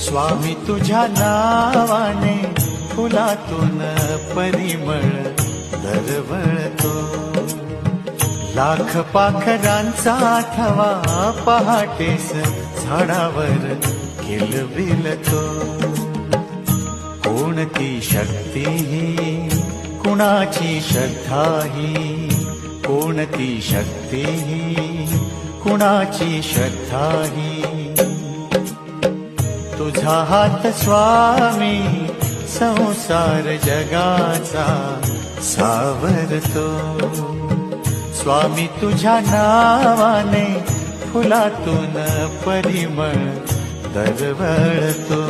स्वामी तुझ्या नावाने फुलातून परिमळ दरवळतो. लाख पाखरांचा थवा पहाटेस झाडावर किलबिलतो. कोणती शक्ती ही कुणाची श्रद्धा ही, कोणती शक्ती ही कुणाची श्रद्धा ही. तुझा हात स्वामी संसार जगाचा सावरतो. स्वामी तुझ्या नावाने फुलातून परिमळ दरवळतो.